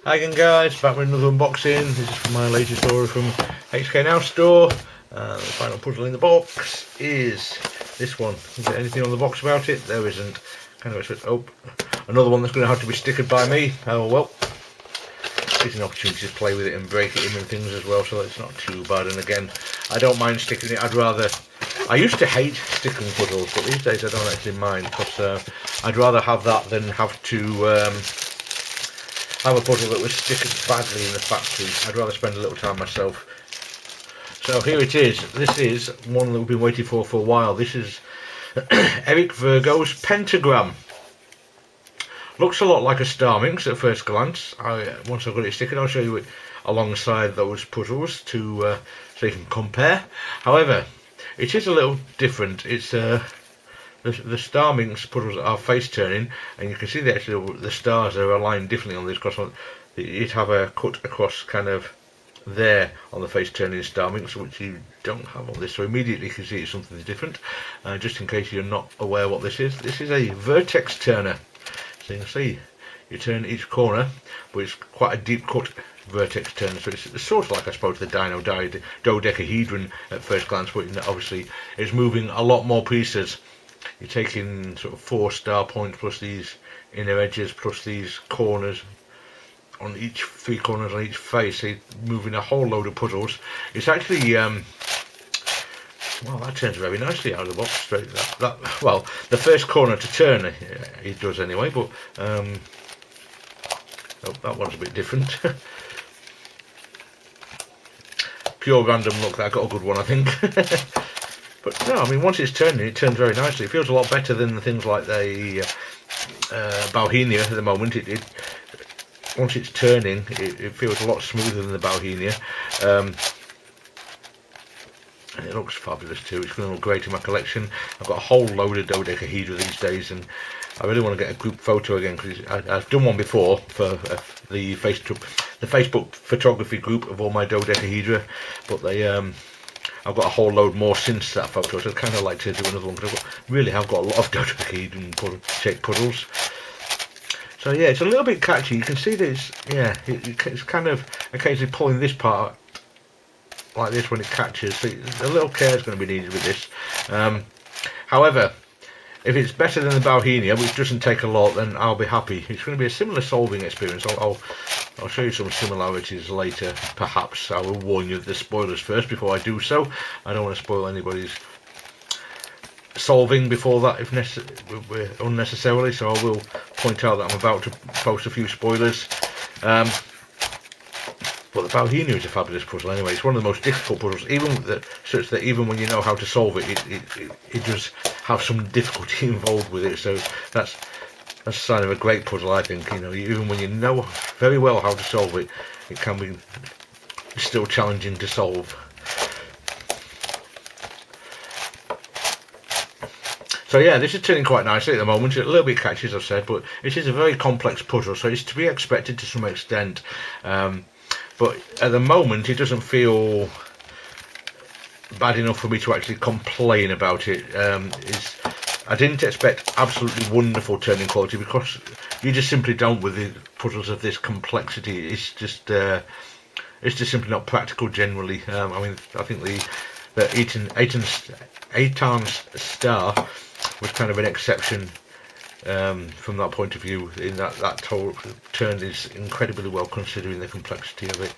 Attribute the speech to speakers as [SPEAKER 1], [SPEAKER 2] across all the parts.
[SPEAKER 1] Hi again guys, back with another unboxing. This is from my latest order from HK Now store. The final puzzle in the box is this one. Is there anything on the box about it? There isn't. Kind of another one that's going to have to be stickered by me. Oh well. It's an opportunity to play with it and break it in and things as well, so it's not too bad. And again, I don't mind sticking it. I used to hate sticking puzzles, but these days I don't actually mind, because I'd rather have that than have to have a puzzle that was stickered badly in the factory. I'd rather spend a little time myself. So here it is. This is one that we've been waiting for a while. This is Eric Vergo's Pentagram. Looks a lot like a Star Minx at first glance. Once I've got it stickered, I'll show you it alongside those puzzles so you can compare. However, it is a little different. It's the Star Minx puzzles are face turning, and you can see that actually the stars are aligned differently on this, because you'd have a cut across kind of there on the face turning Star Minx, which you don't have on this. So immediately you can see it's something different. Just in case you're not aware what this is a Vertex Turner. So you can see you turn each corner, but it's quite a deep cut Vertex Turner, so it's sort of like, I suppose, the dodecahedron at first glance, but obviously it's moving a lot more pieces. You're taking sort of 4 star points plus these inner edges plus these corners on 3 corners on each face. So you're moving a whole load of puzzles. It's actually well, that turns very nicely out of the box straight. Well, the first corner to turn it does anyway, but oh, that one's a bit different. Pure random luck that I got a good one, I think. But no, I mean, once it's turning, it turns very nicely. It feels a lot better than the things like the Bauhinia at the moment. Once it's turning, it feels a lot smoother than the Bauhinia. And it looks fabulous too. It's going to look great in my collection. I've got a whole load of dodecahedra these days, and I really want to get a group photo again, because I've done one before for the Facebook photography group of all my dodecahedra, but I've got a whole load more since that photo, so I'd kind of like to do another one, because I really have got a lot of dodecahedron shaped puzzles. So yeah, it's a little bit catchy. You can see that it's kind of occasionally pulling this part like this when it catches, so a little care is going to be needed with this. However, if it's better than the Bauhinia, which doesn't take a lot, then I'll be happy. It's going to be a similar solving experience. I'll show you some similarities later, perhaps. I will warn you of the spoilers first before I do so. I don't want to spoil anybody's solving before that, if unnecessarily, so I will point out that I'm about to post a few spoilers. But the Bauhinia is a fabulous puzzle anyway. It's one of the most difficult puzzles, such that even when you know how to solve it, it does have some difficulty involved with it. So that's a sign of a great puzzle, I think. You know, even when you know very well how to solve it, it can be still challenging to solve. So yeah, this is turning quite nicely at the moment. It's a little bit catchy, as I've said, but it is a very complex puzzle, so it's to be expected to some extent. But at the moment, it doesn't feel bad enough for me to actually complain about it. I didn't expect absolutely wonderful turning quality, because you just simply don't with the puzzles of this complexity. It's just simply not practical generally. I memean, I think the Aton's Star was kind of an exception from that point of view, in that turn is incredibly well considering the complexity of it.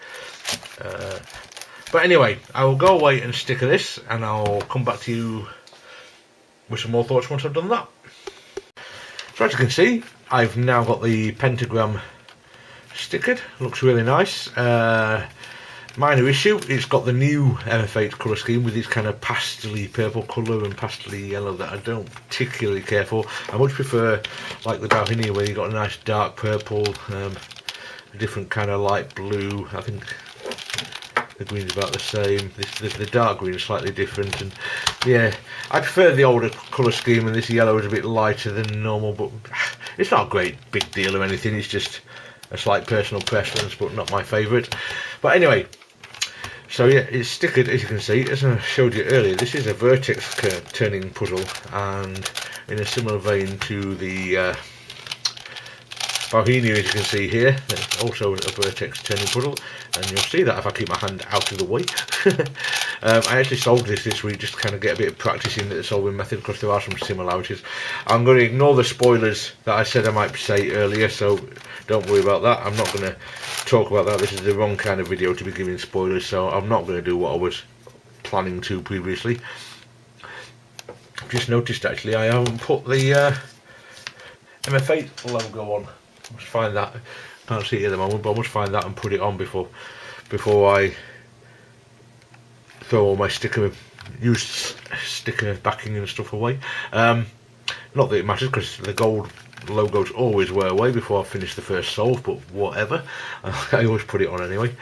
[SPEAKER 1] But anyway, I will go away and sticker this, and I'll come back to you with some more thoughts once I've done that. So as you can see, I've now got the Pentagram stickered. Looks really nice. Minor issue, it's got the new mf8 colour scheme with this kind of pastel-y purple colour and pastel-y yellow that I don't particularly care for. I much prefer, like the Bauhinia, where you've got a nice dark purple, a different kind of light blue. I think the green's about the same. The dark green is slightly different, and yeah, I prefer the older colour scheme, and this yellow is a bit lighter than normal, but it's not a great big deal or anything. It's just a slight personal preference, but not my favourite. But anyway, so yeah, it's stickered, as you can see. As I showed you earlier, this is a vertex turning puzzle, and in a similar vein to the Bauhinia, as you can see here, also a Vertex Turner puzzle, and you'll see that if I keep my hand out of the way. I actually solved this week just to kind of get a bit of practice in the solving method, because there are some similarities. I'm going to ignore the spoilers that I said I might say earlier, so don't worry about that. I'm not going to talk about that. This is the wrong kind of video to be giving spoilers, so I'm not going to do what I was planning to previously. I've just noticed actually I haven't put the mf8 logo on. I must find that. Can't see it at the moment, but I must find that and put it on before I throw all my used sticker backing and stuff away. Not that it matters, because the gold logos always wear away before I finish the first solve, but whatever. I always put it on anyway.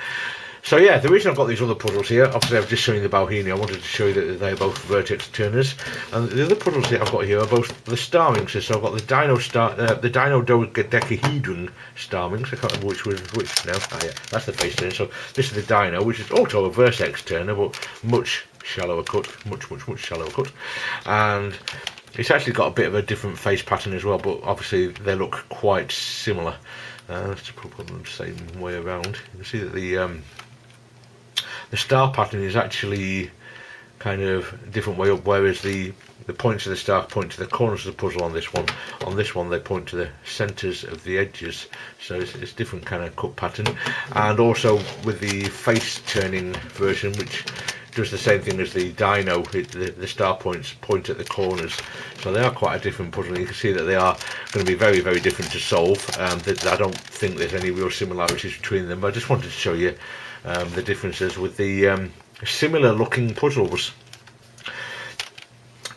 [SPEAKER 1] So yeah, the reason I've got these other puzzles here, obviously I've just shown you the Bauhinia. I wanted to show you that they're both Vertex Turners, and the other puzzles that I've got here are both the star mixes. So I've got the Dino Dodecahedron star mix. I can't remember which was which now. Ah yeah, that's the face turner. So this is the Dino, which is also a Vertex Turner, but much shallower cut, much shallower cut, and it's actually got a bit of a different face pattern as well. But obviously they look quite similar. Let's put them the same way around. You can see that the star pattern is actually kind of a different way up, whereas the points of the star point to the corners of the puzzle on this one. On this one they point to the centres of the edges, so it's different kind of cut pattern. And also with the face turning version, which does the same thing as the Dino, the star points point at the corners, so they are quite a different puzzle. You can see that they are going to be very, very different to solve. I don't think there's any real similarities between them, but I just wanted to show you the differences with the similar looking puzzles.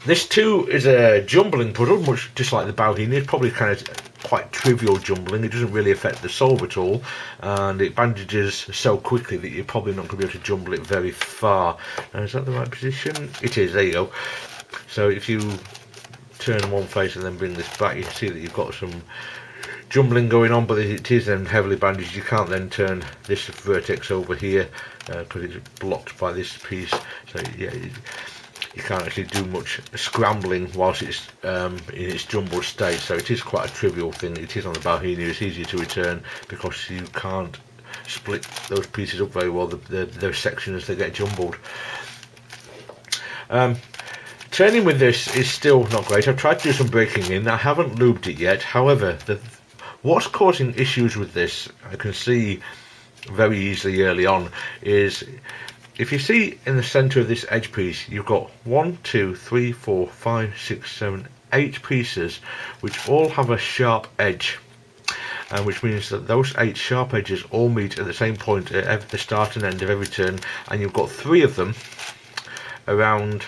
[SPEAKER 1] This too is a jumbling puzzle, much just like the Bauhinia. It's probably kind of quite trivial jumbling. It doesn't really affect the solve at all, and it bandages so quickly that you're probably not going to be able to jumble it very far. Is that the right position? It is. There you go. So if you turn one face and then bring this back, you can see that you've got some jumbling going on, but it is then heavily bandaged. You can't then turn this vertex over here because it's blocked by this piece. So yeah, you can't actually do much scrambling whilst it's in its jumbled state. So it is quite a trivial thing. It is on the Bauhinia. It's easier to return because you can't split those pieces up very well. The sections, they get jumbled. Turning with this is still not great. I've tried to do some breaking in. I haven't lubed it yet. However, what's causing issues with this, I can see very easily early on, is if you see in the centre of this edge piece, you've got 1, 2, 3, 4, 5, 6, 7, 8 pieces which all have a sharp edge, and which means that those 8 sharp edges all meet at the same point at the start and end of every turn, and you've got 3 of them around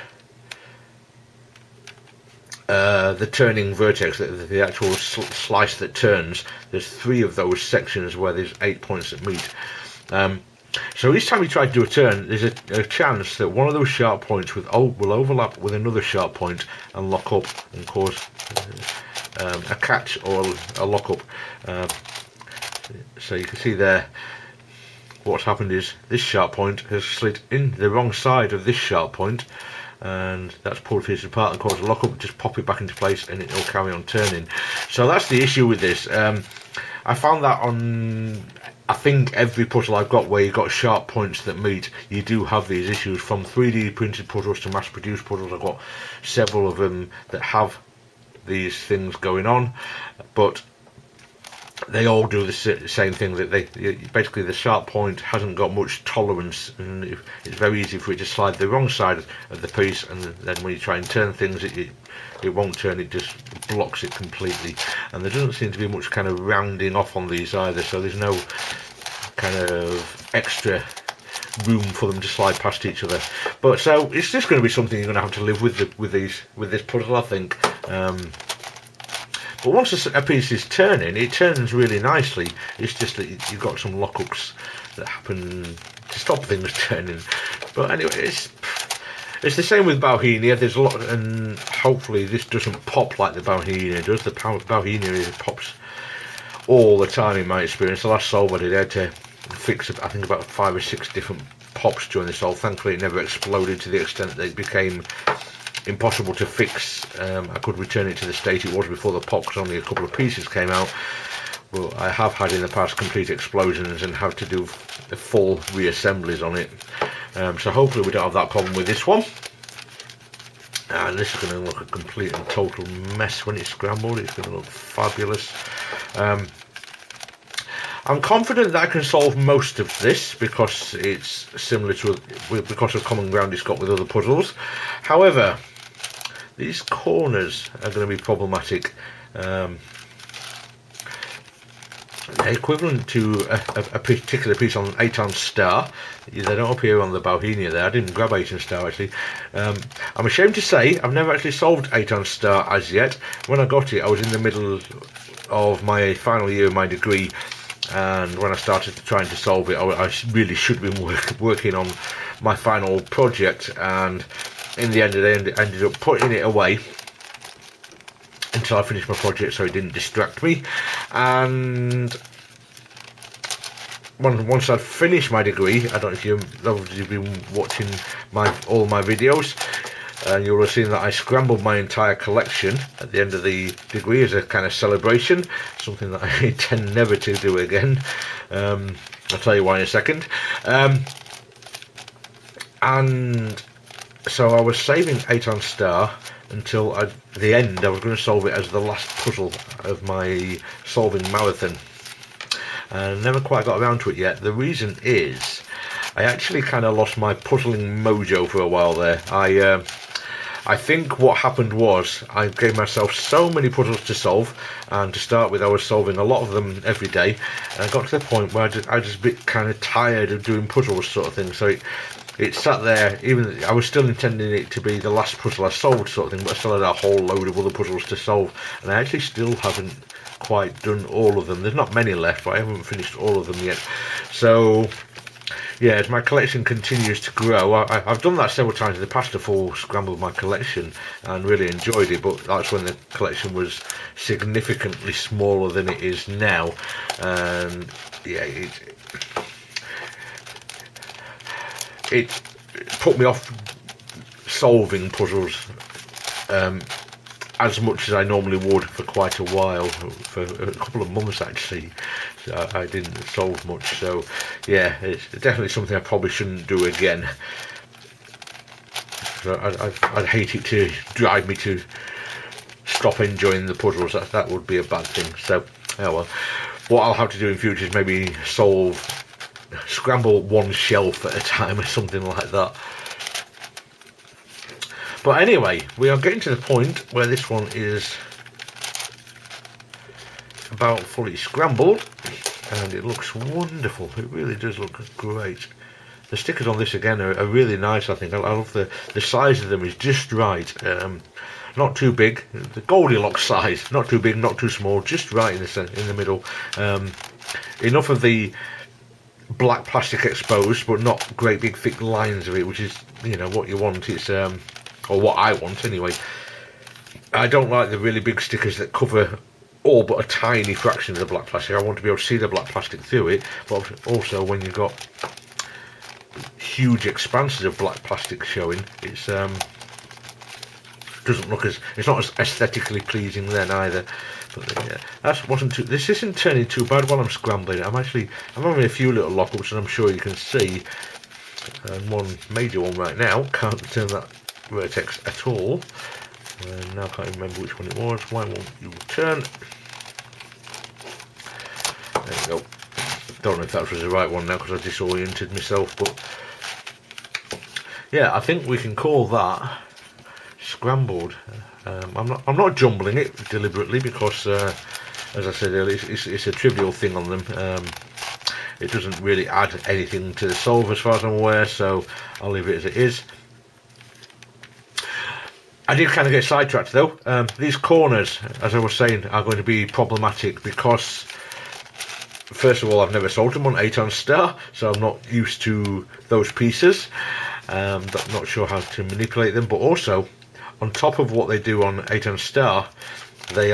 [SPEAKER 1] the turning vertex, the actual slice that turns. There's 3 of those sections where there's 8 points that meet. So each time you try to do a turn, there's a chance that one of those sharp points will overlap with another sharp point and lock up and cause a catch or a lock up. So you can see there what's happened is this sharp point has slid in the wrong side of this sharp point, and that's pulled pieces apart and caused a lock up. Just pop it back into place and it'll carry on turning. So that's the issue with this. I found that on, I think, every puzzle I've got where you've got sharp points that meet, you do have these issues. From 3D printed puzzles to mass produced puzzles, I've got several of them that have these things going on, but they all do the same thing, that basically the sharp point hasn't got much tolerance, and it's very easy for it to slide the wrong side of the piece, and then when you try and turn things, it won't turn, it just blocks it completely. And there doesn't seem to be much kind of rounding off on these either, so there's no kind of extra room for them to slide past each other. But so it's just going to be something you're going to have to live with this puzzle, I think. But once a piece is turning, it turns really nicely. It's just that you've got some lockups that happen to stop things turning. But anyway, it's the same with Bauhinia. There's a lot, and hopefully this doesn't pop like the Bauhinia does. The Bauhinia pops all the time in my experience. The last solve I did, I had to fix, I think, about 5 or 6 different pops during the solve. Thankfully it never exploded to the extent that it became impossible to fix. I could return it to the state it was before the pop, because only a couple of pieces came out. but I have had in the past complete explosions and have to do the full reassemblies on it. So hopefully we don't have that problem with this one. And this is going to look a complete and total mess when it's scrambled. It's going to look fabulous. I'm confident that I can solve most of this because it's similar to, because of common ground it's got with other puzzles. However, these corners are going to be problematic. Equivalent to a particular piece on 8 star. They don't appear on the Bohemia there. I didn't grab 8 star actually. I'm ashamed to say I've never actually solved 8 star as yet. When I got it, I was in the middle of my final year of my degree, and when I started trying to solve it, I really should have been working on my final project, and in the end I ended up putting it away until I finished my project so it didn't distract me. And once I'd finished my degree, I don't know if you've been watching all my videos, and you'll have seen that I scrambled my entire collection at the end of the degree as a kind of celebration, something that I intend never to do again. I'll tell you why in a second. And so I was saving 8 star until the end. I was going to solve it as the last puzzle of my solving marathon. And never quite got around to it yet. The reason is I actually kind of lost my puzzling mojo for a while there. I think what happened was I gave myself so many puzzles to solve, and to start with I was solving a lot of them every day, and I got to the point where I was a bit kind of tired of doing puzzles sort of thing. So it sat there, even I was still intending it to be the last puzzle I solved sort of thing, but I still had a whole load of other puzzles to solve, and I actually still haven't quite done all of them. There's not many left, but I haven't finished all of them yet. So yeah, as my collection continues to grow, I've done that several times in the past, to full scramble my collection, and really enjoyed it, but that's when the collection was significantly smaller than it is now. And yeah, it put me off solving puzzles as much as I normally would for quite a while, for a couple of months actually. So I didn't solve much. So yeah, it's definitely something I probably shouldn't do again. So I'd hate it to drive me to stop enjoying the puzzles. That would be a bad thing. So oh well. What I'll have to do in future is maybe scramble one shelf at a time or something like that. But anyway, we are getting to the point where this one is about fully scrambled, and it looks wonderful. It really does look great. The stickers on this again are really nice. I think I love the size of them is just right. Not too big, the Goldilocks size. Not too big, not too small, just right in the middle. Enough of the black plastic exposed, but not great big thick lines of it, which is, you know, what you want. It's or what I want anyway. I don't like the really big stickers that cover all but a tiny fraction of the black plastic. I want to be able to see the black plastic through it, but also when you've got huge expanses of black plastic showing, it's doesn't look it's not as aesthetically pleasing then either. But yeah, this isn't turning too bad while I'm scrambling. I'm having a few little lockups, and I'm sure you can see, and one major one right now. Can't turn that Vertex at all. Now I can't remember which one it was. Why won't you turn? There we go. Don't know if that was the right one now because I disoriented myself, but yeah, I think we can call that scrambled. I'm not jumbling it deliberately because, as I said earlier, it's a trivial thing on them. It doesn't really add anything to the solve as far as I'm aware, so I'll leave it as it is. I did kind of get sidetracked though. These corners, as I was saying, are going to be problematic because, first of all, I've never sold them on 8 star, so I'm not used to those pieces. I'm not sure how to manipulate them, but also, on top of what they do on 8 star, they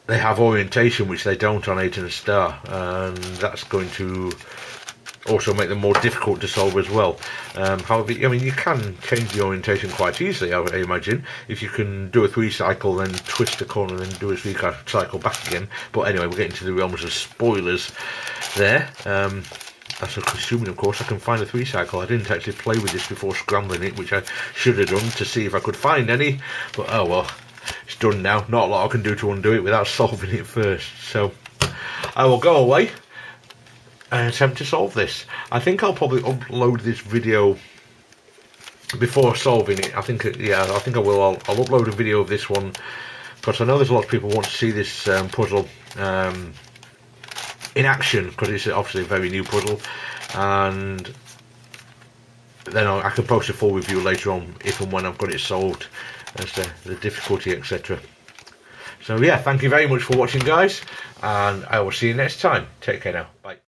[SPEAKER 1] have orientation which they don't on 8 star, and that's going to also make them more difficult to solve as well. However, I mean, you can change the orientation quite easily, I imagine. If you can do a 3 cycle, then twist the corner, then do a 3 cycle back again. But anyway, we're getting to the realms of spoilers there. That's assuming, of course, I can find a 3 cycle. I didn't actually play with this before scrambling it, which I should have done to see if I could find any. But oh well, it's done now. Not a lot I can do to undo it without solving it first. So I will go away and attempt to solve this. I think I'll probably upload this video before solving it. I think, yeah, I think I will. I'll upload a video of this one, because I know there's a lot of people who want to see this puzzle in action, because it's obviously a very new puzzle, and then I can post a full review later on if and when I've got it solved, as to the difficulty, etc. So yeah, thank you very much for watching, guys, and I will see you next time. Take care now. Bye.